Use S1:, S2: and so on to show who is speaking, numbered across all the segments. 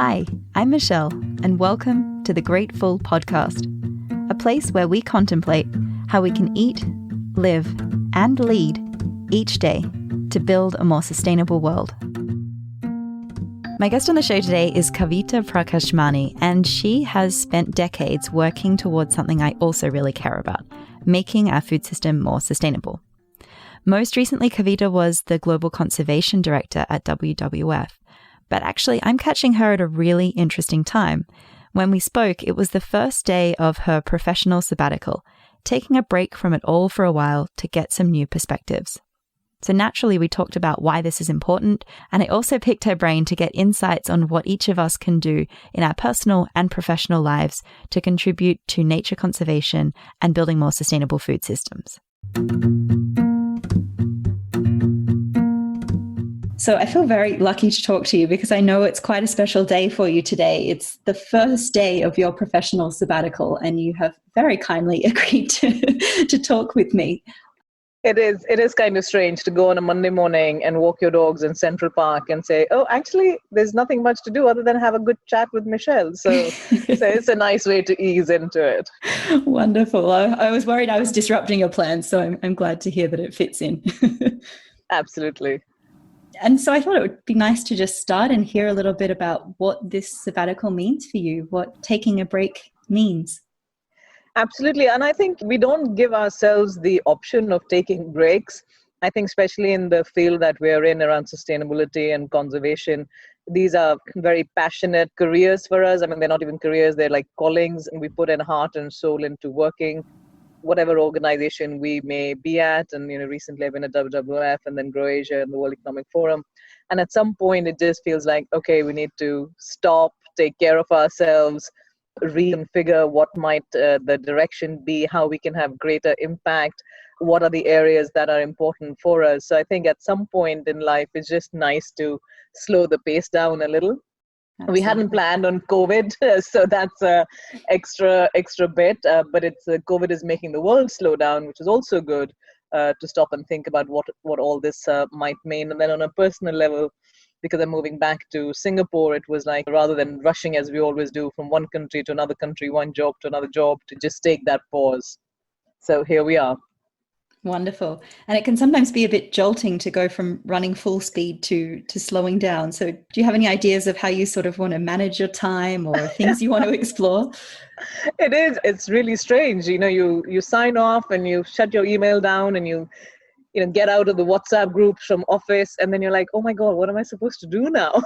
S1: Hi, I'm Michelle, and welcome to the Grateful Podcast, a place where we contemplate how we can eat, live, and lead each day to build a more sustainable world. My guest on the show today is Kavita Prakash-Mani, and she has spent decades working towards something I also really care about, making our food system more sustainable. Most recently, Kavita was the Global Conservation Director at WWF. But actually, I'm catching her at a really interesting time. When we spoke, it was the first day of her professional sabbatical, taking a break from it all for a while to get some new perspectives. So naturally, we talked about why this is important, and I also picked her brain to get insights on what each of us can do in our personal and professional lives to contribute to nature conservation and building more sustainable food systems. So I feel very lucky to talk to you because I know it's quite a special day for you today. It's the first day of your professional sabbatical, and you have very kindly agreed to talk with me.
S2: It is kind of strange to go on a Monday morning and walk your dogs in Central Park and say, oh, actually, there's nothing much to do other than have a good chat with Michelle. So it's a nice way to ease into it.
S1: Wonderful. I was worried I was disrupting your plans, so I'm glad to hear that it fits in.
S2: Absolutely.
S1: And so I thought it would be nice to just start and hear a little bit about what this sabbatical means for you, what taking a break means.
S2: Absolutely. And I think we don't give ourselves the option of taking breaks. I think especially in the field that we're in around sustainability and conservation, these are very passionate careers for us. I mean, they're not even careers, they're like callings, and we put in heart and soul into working whatever organization we may be at. And, recently I've been at WWF and then Grow Asia and the World Economic Forum. And at some point it just feels like, okay, we need to stop, take care of ourselves, reconfigure what might the direction be, how we can have greater impact, what are the areas that are important for us. So I think at some point in life, it's just nice to slow the pace down a little. Absolutely. We hadn't planned on COVID, so that's a extra bit. But COVID is making the world slow down, which is also good to stop and think about what all this might mean. And then on a personal level, because I'm moving back to Singapore, it was like rather than rushing as we always do from one country to another country, one job to another job, to just take that pause. So here we are.
S1: Wonderful. And it can sometimes be a bit jolting to go from running full speed to slowing down. So do you have any ideas of how you sort of want to manage your time or things you want to explore?
S2: It is. It's really strange. You sign off and you shut your email down and you get out of the WhatsApp groups from office, and then you're like, oh my God, what am I supposed to do now?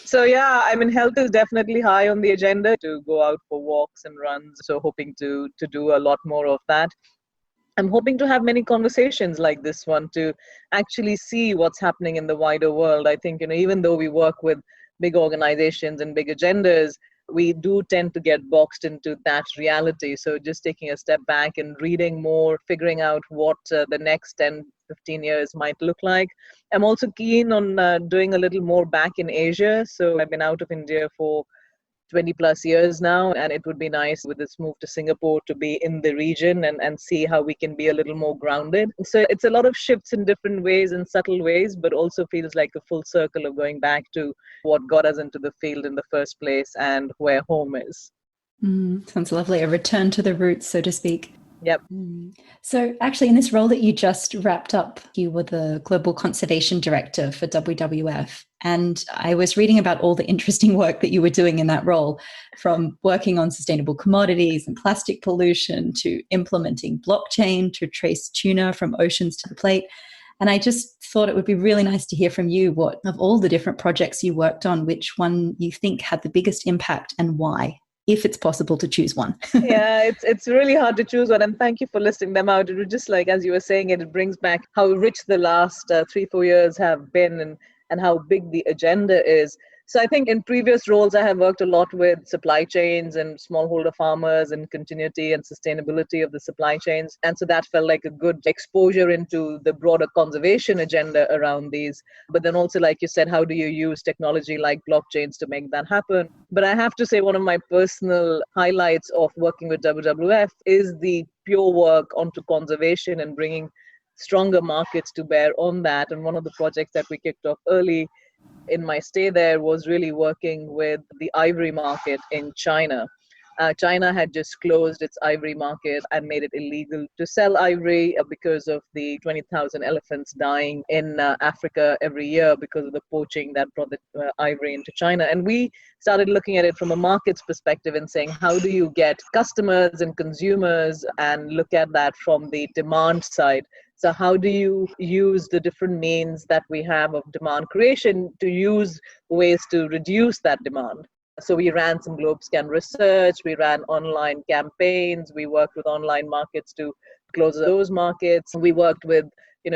S2: So yeah, I mean, health is definitely high on the agenda to go out for walks and runs. So hoping to do a lot more of that. I'm hoping to have many conversations like this one to actually see what's happening in the wider world. I think, even though we work with big organizations and big agendas, we do tend to get boxed into that reality. So just taking a step back and reading more, figuring out what the next 10, 15 years might look like. I'm also keen on doing a little more back in Asia. So I've been out of India for 20 plus years now, and it would be nice with this move to Singapore to be in the region and see how we can be a little more grounded. So it's a lot of shifts in different ways and subtle ways, but also feels like a full circle of going back to what got us into the field in the first place and where home is.
S1: Sounds lovely. A return to the roots, so to speak.
S2: Yep.
S1: So actually in this role that you just wrapped up, you were the Global Conservation Director for WWF. And I was reading about all the interesting work that you were doing in that role, from working on sustainable commodities and plastic pollution to implementing blockchain to trace tuna from oceans to the plate. And I just thought it would be really nice to hear from you what of all the different projects you worked on, which one you think had the biggest impact and why, if it's possible to choose one.
S2: Yeah, it's really hard to choose one. And thank you for listing them out. It was just like, as you were saying, it brings back how rich the last 3-4 years have been and how big the agenda is. So I think in previous roles, I have worked a lot with supply chains and smallholder farmers and continuity and sustainability of the supply chains. And so that felt like a good exposure into the broader conservation agenda around these. But then also, like you said, how do you use technology like blockchains to make that happen? But I have to say one of my personal highlights of working with WWF is the pure work onto conservation and bringing stronger markets to bear on that. And one of the projects that we kicked off early in my stay there was really working with the ivory market in China. China had just closed its ivory market and made it illegal to sell ivory because of the 20,000 elephants dying in Africa every year because of the poaching that brought the ivory into China. And we started looking at it from a markets perspective and saying, how do you get customers and consumers, and look at that from the demand side? So how do you use the different means that we have of demand creation to use ways to reduce that demand? So we ran some globe scan research, we ran online campaigns, we worked with online markets to close those markets. We worked with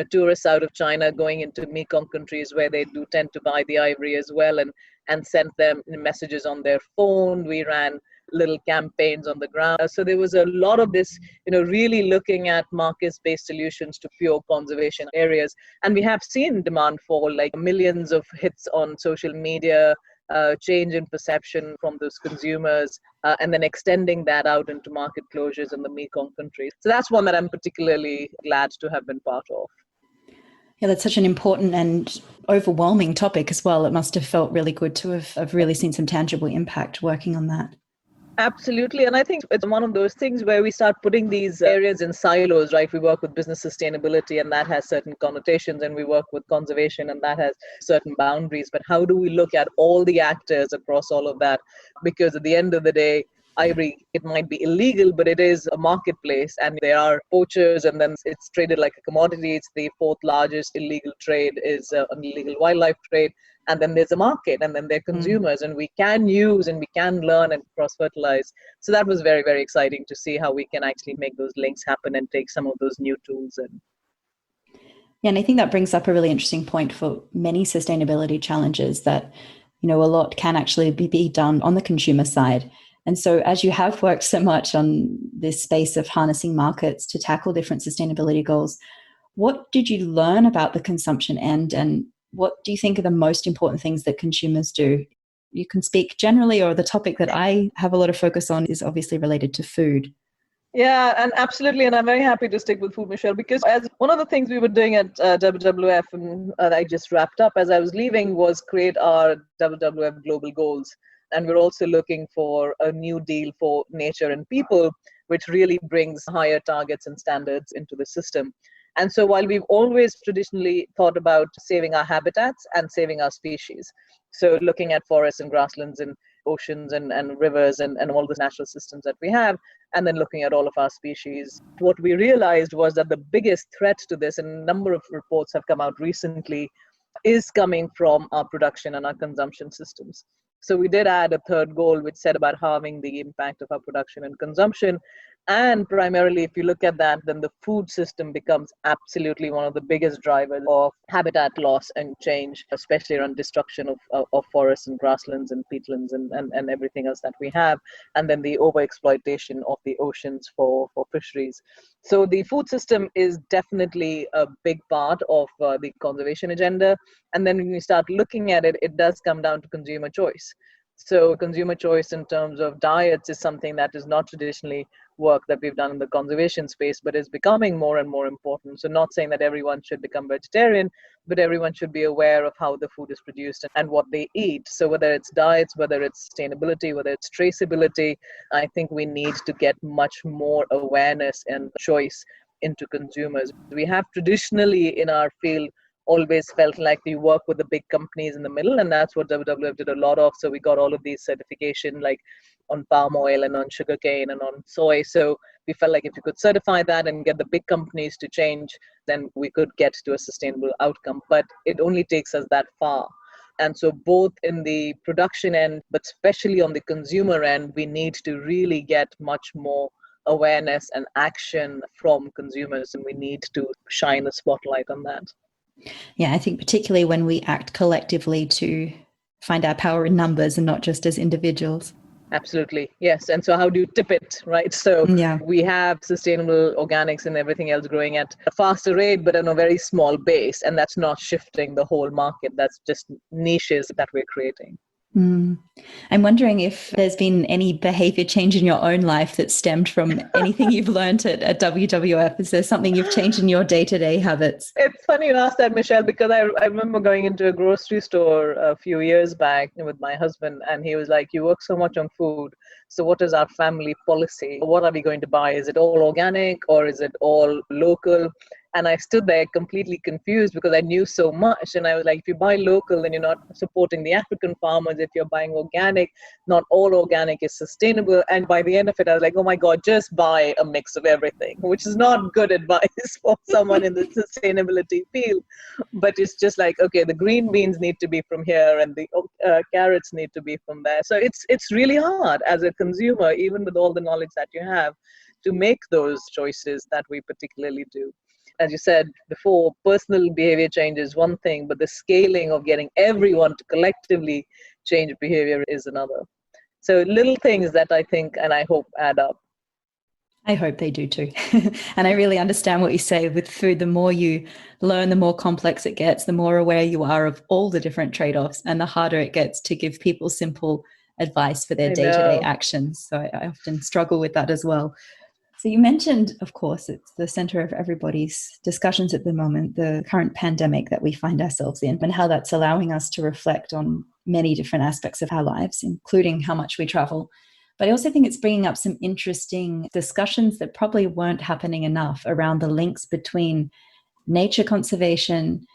S2: tourists out of China going into Mekong countries where they do tend to buy the ivory as well, and sent them messages on their phone. We ran little campaigns on the ground. So there was a lot of this, really looking at markets-based solutions to pure conservation areas. And we have seen demand fall, like millions of hits on social media, change in perception from those consumers, and then extending that out into market closures in the Mekong countries. So that's one that I'm particularly glad to have been part of.
S1: Yeah, that's such an important and overwhelming topic as well. It must have felt really good to have really seen some tangible impact working on that.
S2: Absolutely. And I think it's one of those things where we start putting these areas in silos, right? We work with business sustainability and that has certain connotations, and we work with conservation and that has certain boundaries. But how do we look at all the actors across all of that? Because at the end of the day, ivory, it might be illegal, but it is a marketplace and there are poachers, and then it's traded like a commodity. It's the fourth largest illegal trade is an illegal wildlife trade. And then there's a market, and then there are consumers, and we can use and we can learn and cross-fertilize. So that was very, very exciting to see how we can actually make those links happen and take some of those new tools in.
S1: Yeah, and I think that brings up a really interesting point for many sustainability challenges, that, a lot can actually be done on the consumer side. And so as you have worked so much on this space of harnessing markets to tackle different sustainability goals, what did you learn about the consumption end, and what do you think are the most important things that consumers do? You can speak generally, or the topic that I have a lot of focus on is obviously related to food.
S2: Yeah, and absolutely. And I'm very happy to stick with food, Michelle, because as one of the things we were doing at WWF, and I just wrapped up as I was leaving, was create our WWF global goals. And we're also looking for a new deal for nature and people, which really brings higher targets and standards into the system. And so while we've always traditionally thought about saving our habitats and saving our species, so looking at forests and grasslands and oceans and rivers and all the natural systems that we have, and then looking at all of our species, what we realized was that the biggest threat to this, and a number of reports have come out recently, is coming from our production and our consumption systems. So we did add a third goal, which said about halving the impact of our production and consumption. And primarily, if you look at that, then the food system becomes absolutely one of the biggest drivers of habitat loss and change, especially around destruction of forests and grasslands and peatlands and everything else that we have. And then the overexploitation of the oceans for fisheries. So the food system is definitely a big part of the conservation agenda. And then when you start looking at it, it does come down to consumer choice. So consumer choice in terms of diets is something that is not traditionally work that we've done in the conservation space, but is becoming more and more important. So not saying that everyone should become vegetarian, but everyone should be aware of how the food is produced and what they eat. So whether it's diets, whether it's sustainability, whether it's traceability, I think we need to get much more awareness and choice into consumers. We have traditionally in our field always felt like we work with the big companies in the middle, and that's what WWF did a lot of. So we got all of these certification, like on palm oil and on sugarcane and on soy. So we felt like if you could certify that and get the big companies to change, then we could get to a sustainable outcome. But it only takes us that far. And so both in the production end, but especially on the consumer end, we need to really get much more awareness and action from consumers, and we need to shine a spotlight on that.
S1: Yeah, I think particularly when we act collectively to find our power in numbers and not just as individuals.
S2: Absolutely. Yes. And so how do you tip it, right? So we have sustainable organics and everything else growing at a faster rate, but on a very small base. And that's not shifting the whole market. That's just niches that we're creating.
S1: Mm. I'm wondering if there's been any behavior change in your own life that stemmed from anything you've learned at WWF. Is there something you've changed in your day-to-day habits?
S2: It's funny you asked that, Michelle, because I remember going into a grocery store a few years back with my husband, and he was like, "You work so much on food. So, what is our family policy? What are we going to buy? Is it all organic or is it all local?" And I stood there completely confused because I knew so much. And I was like, if you buy local, then you're not supporting the African farmers. If you're buying organic, not all organic is sustainable. And by the end of it, I was like, oh my God, just buy a mix of everything, which is not good advice for someone in the sustainability field. But it's just like, okay, the green beans need to be from here and the carrots need to be from there. So it's really hard as a consumer, even with all the knowledge that you have, to make those choices that we particularly do. As you said before, personal behavior change is one thing, but the scaling of getting everyone to collectively change behavior is another. So little things that I think and I hope add up.
S1: I hope they do too. And I really understand what you say with food. The more you learn, the more complex it gets, the more aware you are of all the different trade-offs, and the harder it gets to give people simple advice for their day-to-day actions. So I often struggle with that as well. So you mentioned, of course, it's the center of everybody's discussions at the moment, the current pandemic that we find ourselves in, and how that's allowing us to reflect on many different aspects of our lives, including how much we travel. But I also think it's bringing up some interesting discussions that probably weren't happening enough around the links between nature conservation,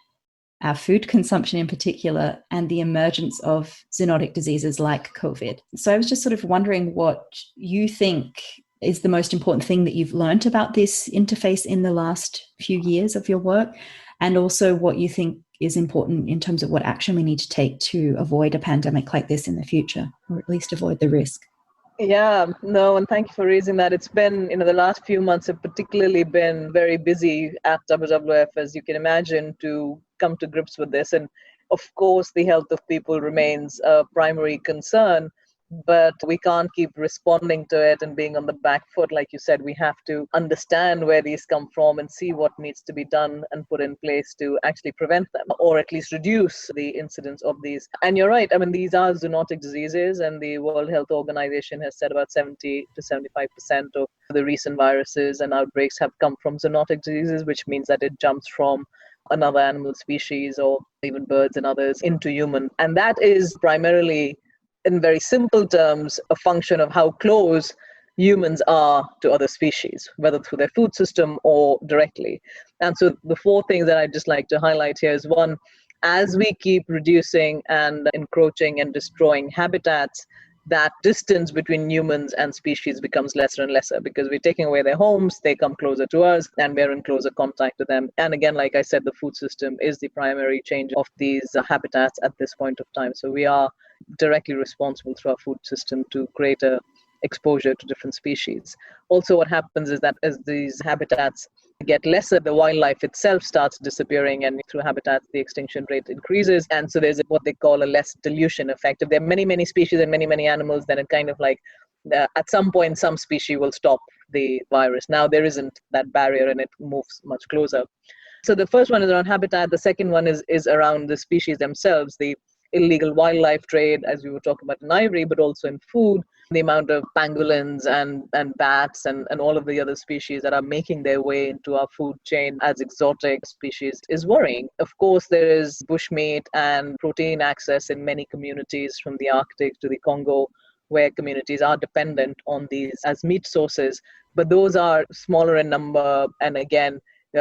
S1: our food consumption in particular, and the emergence of zoonotic diseases like COVID. So I was just sort of wondering what you think is the most important thing that you've learned about this interface in the last few years of your work, and also what you think is important in terms of what action we need to take to avoid a pandemic like this in the future, or at least avoid the risk.
S2: Yeah, no, and thank you for raising that. It's been, the last few months have particularly been very busy at WWF, as you can imagine, to come to grips with this. And of course, the health of people remains a primary concern, but we can't keep responding to it and being on the back foot. Like you said, we have to understand where these come from and see what needs to be done and put in place to actually prevent them, or at least reduce the incidence of these. And you're right, I mean, these are zoonotic diseases, and the World Health Organization has said about 70 to 75% of the recent viruses and outbreaks have come from zoonotic diseases, which means that it jumps from another animal species or even birds and others into human. And that is primarily, in very simple terms, a function of how close humans are to other species, whether through their food system or directly. And so the four things that I'd just like to highlight here is one, as we keep reducing and encroaching and destroying habitats, that distance between humans and species becomes lesser and lesser because we're taking away their homes, they come closer to us, and we're in closer contact to them. And again, like I said, the food system is the primary change of these habitats at this point of time. So we are directly responsible through our food system to greater exposure to different species. Also, what happens is that as these habitats get lesser, the wildlife itself starts disappearing, and through habitats, the extinction rate increases. And so there's what they call a less dilution effect. If there are many, many species and many, many animals, then it kind of like at some point, some species will stop the virus. Now there isn't that barrier and it moves much closer. So the first one is around habitat. The second one is around the species themselves, the illegal wildlife trade, as we were talking about in ivory, but also in food. The amount of pangolins and bats and all of the other species that are making their way into our food chain as exotic species is worrying. Of course, there is bushmeat and protein access in many communities from the Arctic to the Congo, where communities are dependent on these as meat sources. But those are smaller in number. And again,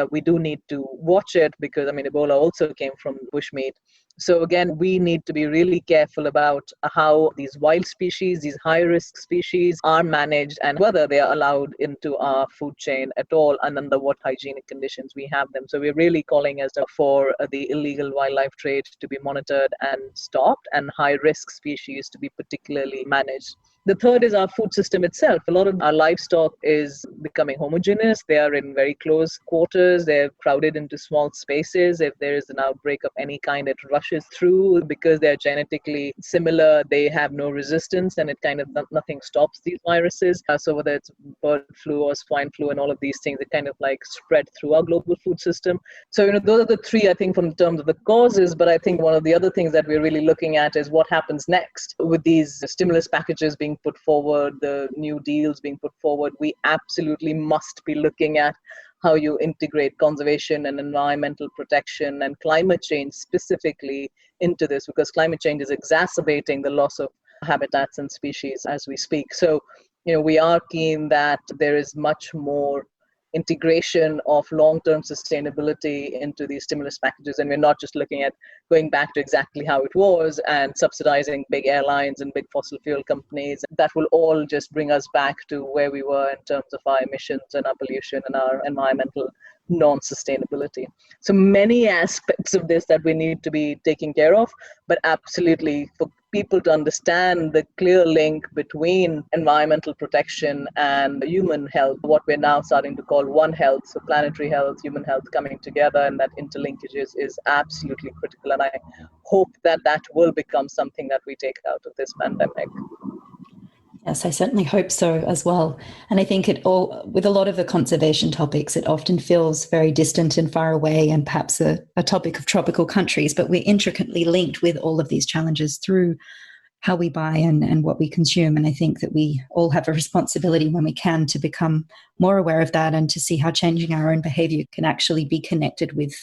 S2: we do need to watch it because, Ebola also came from bushmeat. So again, we need to be really careful about how these wild species, these high-risk species are managed and whether they are allowed into our food chain at all and under what hygienic conditions we have them. So we're really calling for the illegal wildlife trade to be monitored and stopped and high-risk species to be particularly managed. The third is our food system itself. A lot of our livestock is becoming homogeneous. They are in very close quarters. They're crowded into small spaces. If there is an outbreak of any kind, it rushes through because they're genetically similar. They have no resistance, and it kind of nothing stops these viruses. So whether it's bird flu or swine flu and all of these things, it kind of like spread through our global food system. So, those are the three, I think, from terms of the causes. But I think one of the other things that we're really looking at is what happens next with these stimulus packages being put forward, the new deals being put forward. We absolutely must be looking at how you integrate conservation and environmental protection and climate change specifically into this, because climate change is exacerbating the loss of habitats and species as we speak. So, we are keen that there is much more integration of long-term sustainability into these stimulus packages, and we're not just looking at going back to exactly how it was and subsidizing big airlines and big fossil fuel companies. That will all just bring us back to where we were in terms of our emissions and our pollution and our environmental non-sustainability. So many aspects of this that we need to be taking care of, but absolutely for people to understand the clear link between environmental protection and human health, what we're now starting to call One Health, so planetary health, human health coming together, and that interlinkage is absolutely critical. And I hope that that will become something that we take out of this pandemic.
S1: Yes, I certainly hope so as well. And I think with a lot of the conservation topics, it often feels very distant and far away and perhaps a topic of tropical countries, but we're intricately linked with all of these challenges through how we buy and what we consume. And I think that we all have a responsibility when we can to become more aware of that and to see how changing our own behavior can actually be connected with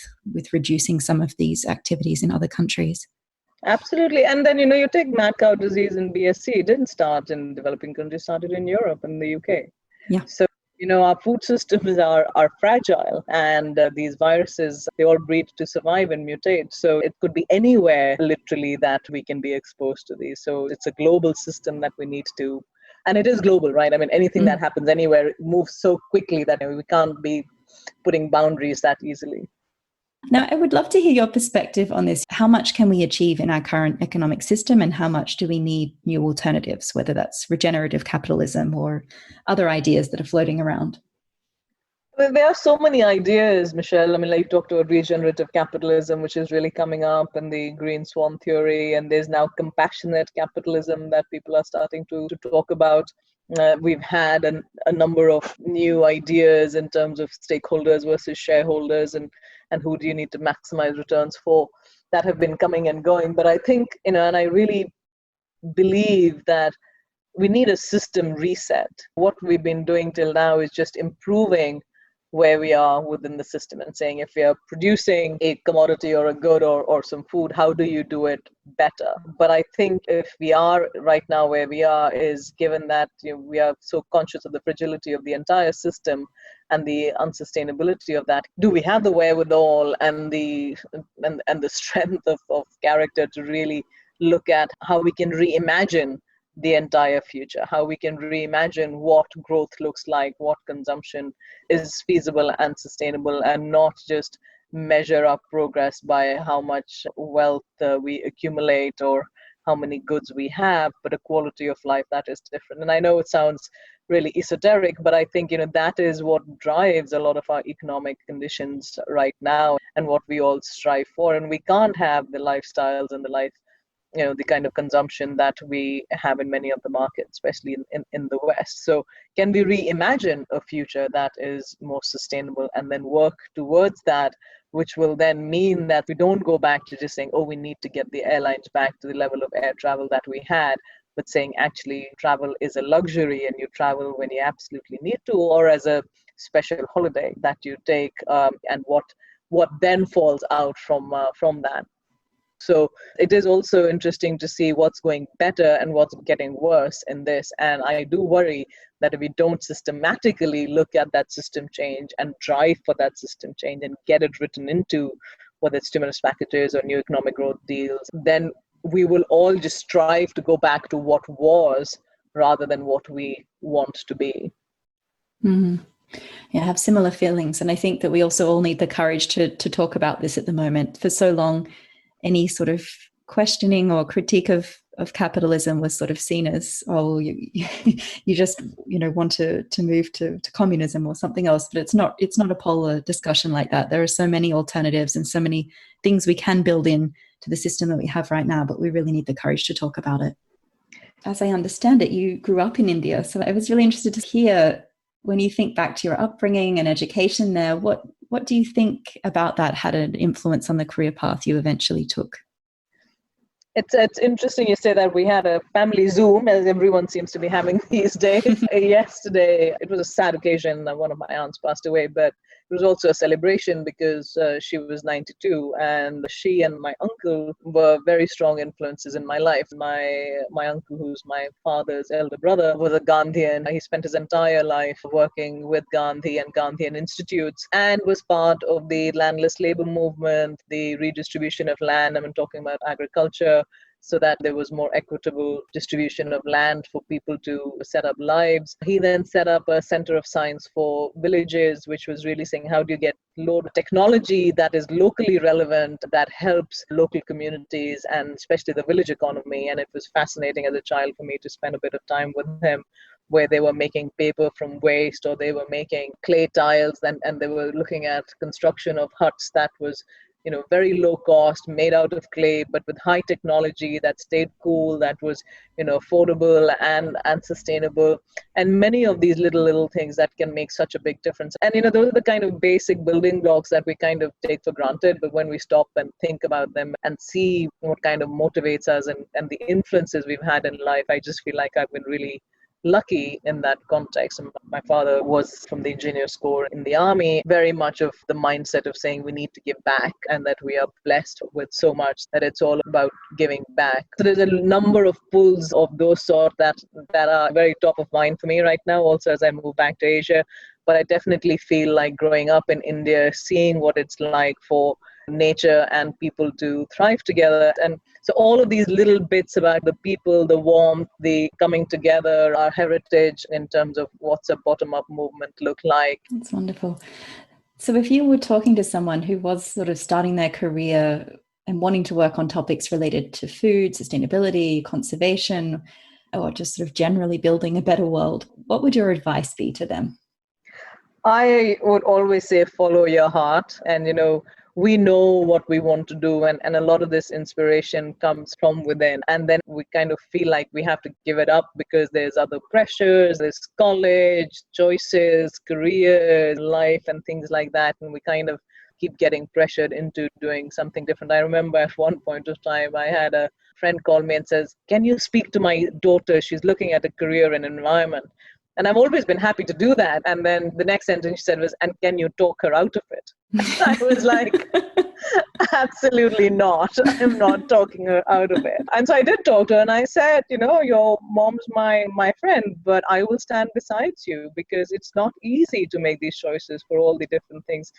S1: reducing some of these activities in other countries.
S2: Absolutely. And then, you take mad cow disease in BSC. It didn't start in developing countries, started in Europe and the UK.
S1: Yeah.
S2: So, our food systems are fragile, and these viruses, they all breed to survive and mutate. So it could be anywhere, literally, that we can be exposed to these. So it's a global system that we need to, and it is global, right? I mean, anything that happens anywhere, it moves so quickly that we can't be putting boundaries that easily.
S1: Now, I would love to hear your perspective on this. How much can we achieve in our current economic system, and how much do we need new alternatives, whether that's regenerative capitalism or other ideas that are floating around?
S2: Well, there are so many ideas, Michelle. I mean, like you talked about regenerative capitalism, which is really coming up, and the green swan theory, and there's now compassionate capitalism that people are starting to talk about. We've had a number of new ideas in terms of stakeholders versus shareholders, and who do you need to maximize returns for, that have been coming and going. But I think, and I really believe that we need a system reset. What we've been doing till now is just improving where we are within the system and saying, if we are producing a commodity or a good or some food, how do you do it better? But I think if we are right now where we are, is given that we are so conscious of the fragility of the entire system and the unsustainability of that, do we have the wherewithal and the strength of character to really look at how we can reimagine the entire future, how we can reimagine what growth looks like, what consumption is feasible and sustainable, and not just measure our progress by how much wealth we accumulate or how many goods we have, but a quality of life that is different. And I know it sounds really esoteric, but I think that is what drives a lot of our economic conditions right now and what we all strive for. And we can't have the lifestyles and the life, the kind of consumption that we have in many of the markets, especially in the West. So can we reimagine a future that is more sustainable and then work towards that, which will then mean that we don't go back to just saying, oh, we need to get the airlines back to the level of air travel that we had, but saying actually travel is a luxury and you travel when you absolutely need to, or as a special holiday that you take, and what then falls out from that. So it is also interesting to see what's going better and what's getting worse in this. And I do worry that if we don't systematically look at that system change and drive for that system change and get it written into whether it's stimulus packages or new economic growth deals, then we will all just strive to go back to what was rather than what we want to be.
S1: Mm-hmm. Yeah, I have similar feelings. And I think that we also all need the courage to talk about this at the moment. For so long, any sort of questioning or critique of of capitalism was sort of seen as, oh, you just want to move to communism or something else. But it's not a polar discussion like that. There are so many alternatives and so many things we can build in to the system that we have right now, but we really need the courage to talk about it. As I understand it, you grew up in India, so I was really interested to hear, when you think back to your upbringing and education there, what do you think about that had an influence on the career path you eventually took?
S2: It's interesting you say that. We had a family Zoom, as everyone seems to be having these days. Yesterday, it was a sad occasion. One of my aunts passed away, but it was also a celebration because she was 92, and she and my uncle were very strong influences in my life. My uncle, who's my father's elder brother, was a Gandhian. He spent his entire life working with Gandhi and Gandhian institutes, and was part of the landless labor movement, the redistribution of land. I'm talking about agriculture, so that there was more equitable distribution of land for people to set up lives. He then set up a center of science for villages, which was really saying, how do you get load technology that is locally relevant, that helps local communities and especially the village economy. And it was fascinating as a child for me to spend a bit of time with him, where they were making paper from waste, or they were making clay tiles, and they were looking at construction of huts that was very low cost, made out of clay, but with high technology that stayed cool, that was, affordable and sustainable. And many of these little things that can make such a big difference. And, those are the kind of basic building blocks that we kind of take for granted. But when we stop and think about them and see what kind of motivates us and the influences we've had in life, I just feel like I've been really lucky in that context. My father was from the engineers corps in the army, very much of the mindset of saying we need to give back, and that we are blessed with so much that it's all about giving back. So there's a number of pulls of those sort that are very top of mind for me right now, also as I move back to Asia. But I definitely feel like growing up in India, seeing what it's like for nature and people to thrive together. And so all of these little bits about the people, the warmth, the coming together, our heritage in terms of what's a bottom-up movement look like.
S1: That's wonderful. So if you were talking to someone who was sort of starting their career and wanting to work on topics related to food, sustainability, conservation, or just sort of generally building a better world, what would your advice be to them?
S2: I would always say follow your heart. And, we know what we want to do. And a lot of this inspiration comes from within. And then we kind of feel like we have to give it up because there's other pressures, there's college, choices, career, life, and things like that. And we kind of keep getting pressured into doing something different. I remember at one point of time, I had a friend call me and says, can you speak to my daughter? She's looking at a career and environment. And I've always been happy to do that. And then the next sentence she said was, and can you talk her out of it? I was like, absolutely not. I'm not talking her out of it. And so I did talk to her and I said, your mom's my friend, but I will stand beside you because it's not easy to make these choices for all the different things,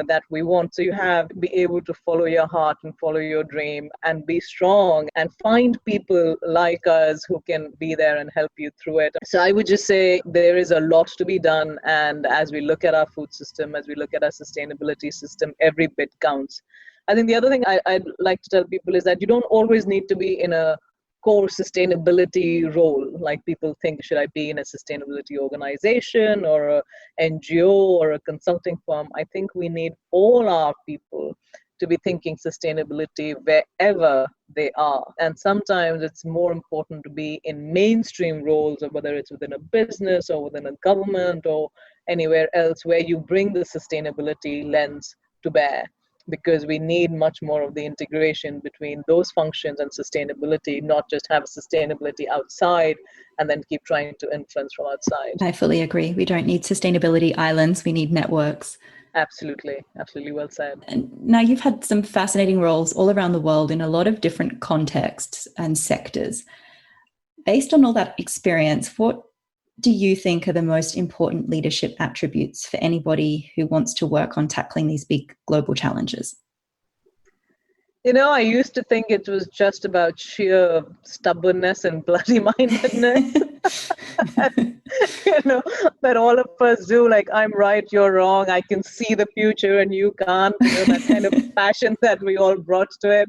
S2: that we want. So you have to be able to follow your heart and follow your dream and be strong and find people like us who can be there and help you through it. So I would just say there is a lot to be done. And as we look at our food system, as we look at our sustainability system, every bit counts. I think the other thing I'd like to tell people is that you don't always need to be in a core sustainability role. Like people think, should I be in a sustainability organization or a NGO or a consulting firm? I think we need all our people to be thinking sustainability wherever they are. And sometimes it's more important to be in mainstream roles, or whether it's within a business or within a government or anywhere else where you bring the sustainability lens to bear. Because we need much more of the integration between those functions and sustainability, not just have sustainability outside and then keep trying to influence from outside.
S1: I fully agree. We don't need sustainability islands. We need networks.
S2: Absolutely. Absolutely well said.
S1: And now you've had some fascinating roles all around the world in a lot of different contexts and sectors. Based on all that experience, what do you think are the most important leadership attributes for anybody who wants to work on tackling these big global challenges?
S2: I used to think it was just about sheer stubbornness and bloody-mindedness. That all of us do, like, I'm right, you're wrong, I can see the future and you can't, that kind of passion that we all brought to it.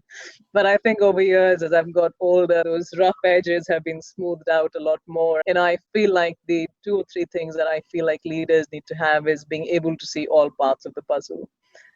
S2: But I think over years, as I've got older, those rough edges have been smoothed out a lot more. And I feel like the 2 or 3 things that I feel like leaders need to have is being able to see all parts of the puzzle.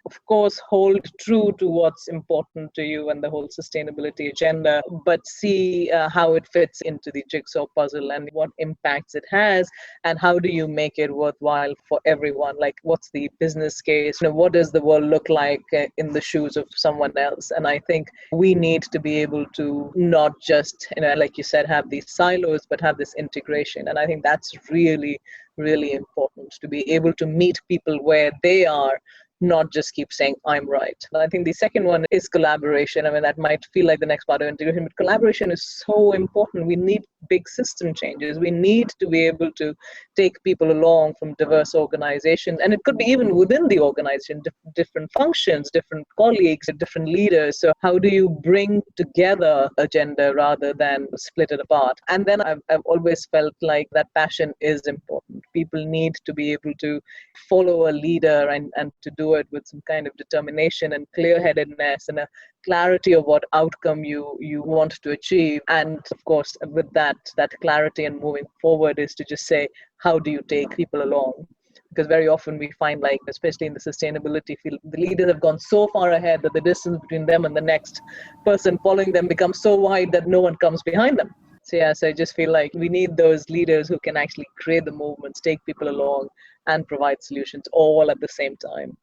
S2: Of course, hold true to what's important to you and the whole sustainability agenda, but see how it fits into the jigsaw puzzle and what impacts it has, and how do you make it worthwhile for everyone? Like, what's the business case? What does the world look like in the shoes of someone else? And I think we need to be able to not just, like you said, have these silos, but have this integration. And I think that's really, really important, to be able to meet people where they are, not just keep saying, I'm right. And I think the second one is collaboration. I mean, that might feel like the next part of integration, but collaboration is so important. We need big system changes. We need to be able to take people along from diverse organizations. And it could be even within the organization, different functions, different colleagues, different leaders. So how do you bring together agenda rather than split it apart? And then I've always felt like that passion is important. People need to be able to follow a leader and to do it with some kind of determination and clear-headedness and a clarity of what outcome you want to achieve. And of course, with that clarity and moving forward is to just say, how do you take people along? Because very often we find, like, especially in the sustainability field, the leaders have gone so far ahead that the distance between them and the next person following them becomes so wide that no one comes behind them. So yes, I just feel like we need those leaders who can actually create the movements, take people along, and provide solutions all at the same time.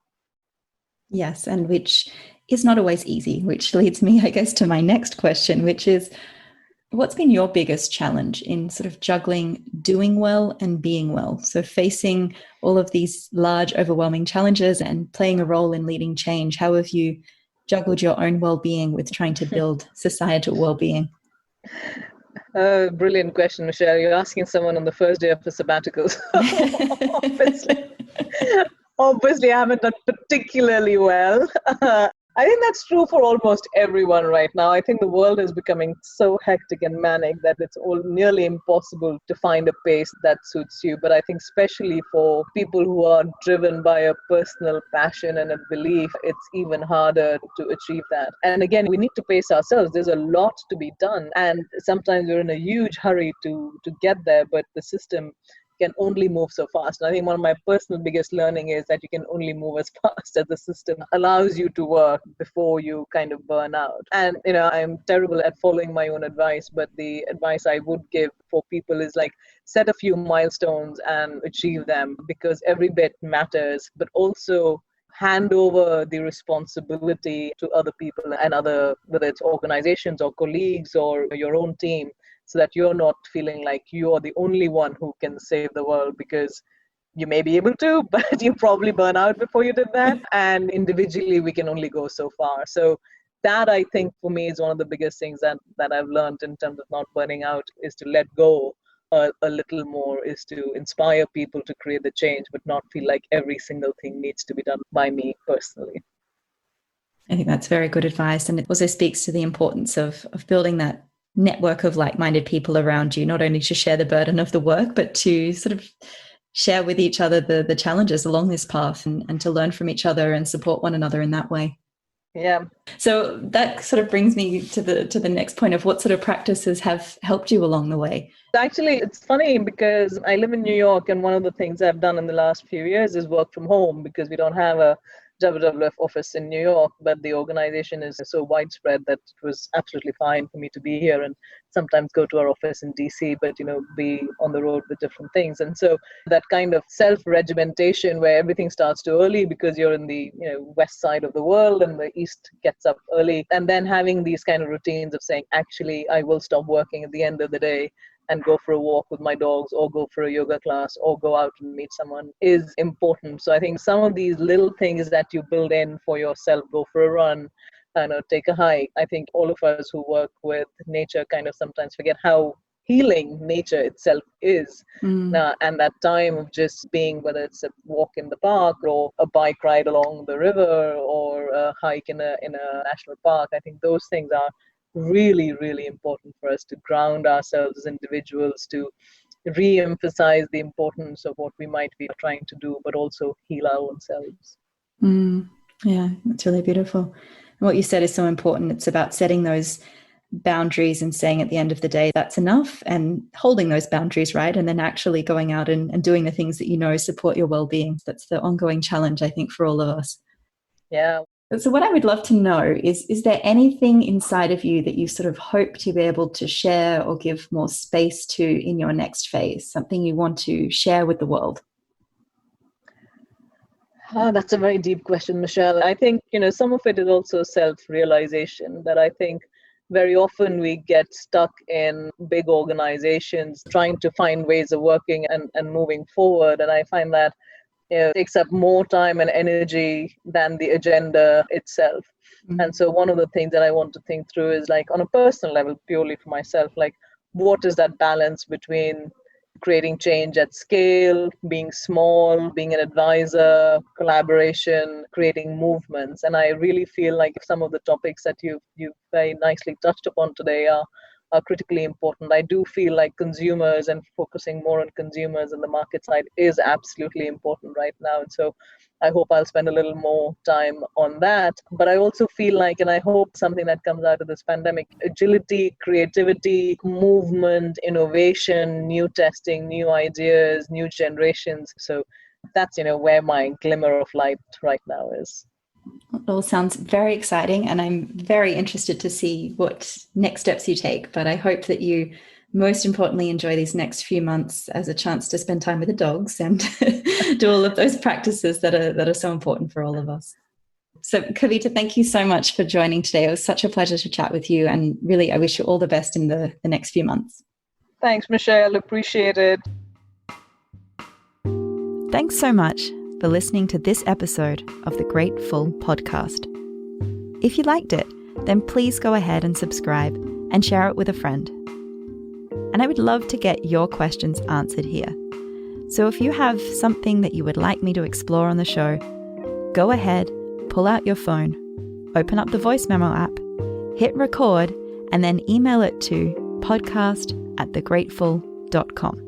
S1: Yes, and which is not always easy, which leads me, I guess, to my next question, which is, what's been your biggest challenge in sort of juggling doing well and being well? So facing all of these large, overwhelming challenges and playing a role in leading change, how have you juggled your own well-being with trying to build societal well-being?
S2: Brilliant question, Michelle. You're asking someone on the first day of a sabbatical. Obviously, I haven't done particularly well. I think that's true for almost everyone right now. I think the world is becoming so hectic and manic that it's all nearly impossible to find a pace that suits you. But I think especially for people who are driven by a personal passion and a belief, it's even harder to achieve that. And again, we need to pace ourselves. There's a lot to be done. And sometimes we're in a huge hurry to get there, but the system can only move so fast. And I think one of my personal biggest learning is that you can only move as fast as the system allows you to work before you kind of burn out. And, I'm terrible at following my own advice, but the advice I would give for people is, like, set a few milestones and achieve them, because every bit matters, but also hand over the responsibility to other people and whether it's organizations or colleagues or your own team, so that you're not feeling like you're the only one who can save the world, because you may be able to, but you probably burn out before you did that. And individually, we can only go so far. So that, I think, for me, is one of the biggest things that I've learned in terms of not burning out, is to let go a little more, is to inspire people to create the change, but not feel like every single thing needs to be done by me personally.
S1: I think that's very good advice. And it also speaks to the importance of building that network of like-minded people around you, not only to share the burden of the work, but to sort of share with each other the challenges along this path, and to learn from each other and support one another in that way.
S2: Yeah.
S1: So that sort of brings me to the next point of what sort of practices have helped you along the way.
S2: Actually, it's funny because I live in New York, and one of the things I've done in the last few years is work from home, because we don't have a WWF office in New York, but the organization is so widespread that it was absolutely fine for me to be here and sometimes go to our office in DC, but be on the road with different things. And so that kind of self-regimentation where everything starts too early because you're in the west side of the world and the east gets up early, and then having these kind of routines of saying, actually, I will stop working at the end of the day and go for a walk with my dogs, or go for a yoga class, or go out and meet someone, is important. So I think some of these little things that you build in for yourself, go for a run, take a hike. I think all of us who work with nature kind of sometimes forget how healing nature itself is. And that time of just being, whether it's a walk in the park or a bike ride along the river or a hike in a national park, I think those things are really, really important for us to ground ourselves as individuals, to re-emphasize the importance of what we might be trying to do, but also heal our own selves.
S1: Yeah, that's really beautiful. And what you said is so important. It's about setting those boundaries and saying at the end of the day, that's enough, and holding those boundaries, right? And then actually going out and doing the things that you know support your well-being. That's the ongoing challenge, I think, for all of us.
S2: Yeah.
S1: So what I would love to know is there anything inside of you that you sort of hope to be able to share or give more space to in your next phase, something you want to share with the world?
S2: That's a very deep question, Michelle. I think, some of it is also self-realization, that I think very often we get stuck in big organizations trying to find ways of working and moving forward. And I find that it takes up more time and energy than the agenda itself. Mm-hmm. And so one of the things that I want to think through is, like, on a personal level, purely for myself, like, what is that balance between creating change at scale, being small, being an advisor, collaboration, creating movements. And I really feel like some of the topics that you very nicely touched upon today are critically important. I do feel like consumers and focusing more on consumers and the market side is absolutely important right now. And so I hope I'll spend a little more time on that. But I also feel like, and I hope something that comes out of this pandemic, agility, creativity, movement, innovation, new testing, new ideas, new generations. So that's, where my glimmer of light right now is.
S1: It all sounds very exciting, and I'm very interested to see what next steps you take. But I hope that you most importantly enjoy these next few months as a chance to spend time with the dogs and do all of those practices that are so important for all of us. So Kavita, thank you so much for joining today. It was such a pleasure to chat with you, and really I wish you all the best in the next few months.
S2: Thanks, Michelle. Appreciate it.
S1: Thanks so much for listening to this episode of the Grateful Podcast. If you liked it, then please go ahead and subscribe and share it with a friend. And I would love to get your questions answered here. So if you have something that you would like me to explore on the show, go ahead, pull out your phone, open up the voice memo app, hit record, and then email it to podcast@thegrateful.com.